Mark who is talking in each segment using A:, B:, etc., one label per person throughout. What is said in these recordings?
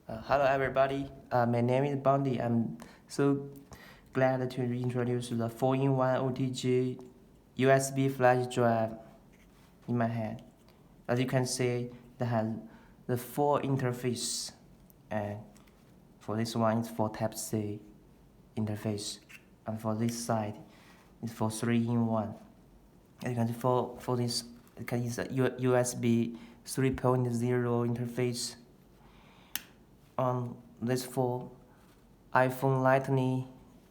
A: Hello everybody, my name is Bondi. I'm so glad to introduce the 4-in-1 OTG USB flash drive in my hand. As you can see, it has the 4 interface, and for this one it's for Type-C interface, and for this side it's for 3-in-1. As you can see, for this you can use a USB 3.0 interface. On this for iPhone Lightning,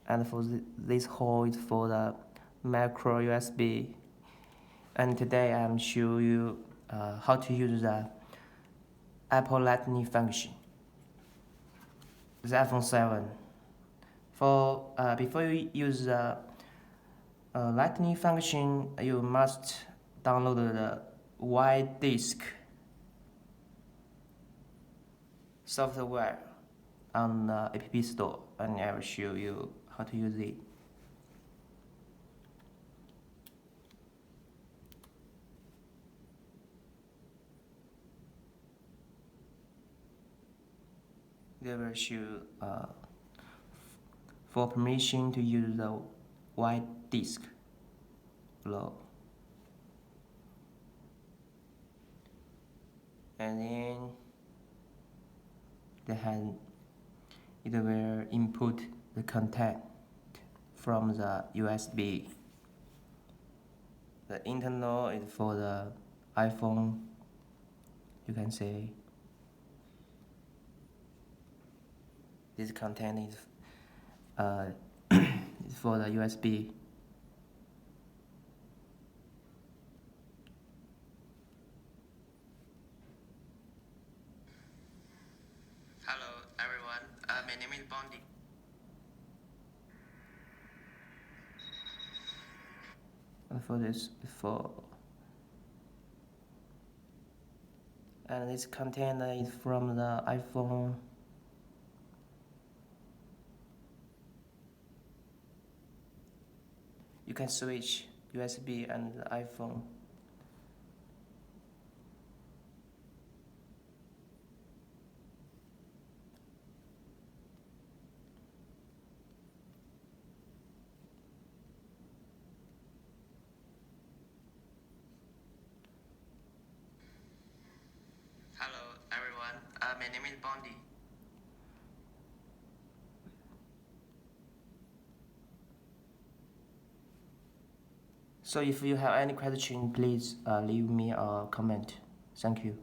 A: and for this hole is for the micro USB. And today I'm show you how to use the Apple Lightning function, the iPhone 7. For before you use the Lightning function, you must download the wide disk software on the App Store, and I will show you how to use it. They will show for permission to use the wide disk below, and then it will input the content from the USB. The internal is for the iPhone. You can see this content is is for the USB. Hello everyone, my name is Bondi. For this, and this container is from the iPhone. You can switch USB and the iPhone. Hello everyone, my name is Bondi. So if you have any question, please leave me a comment. Thank you.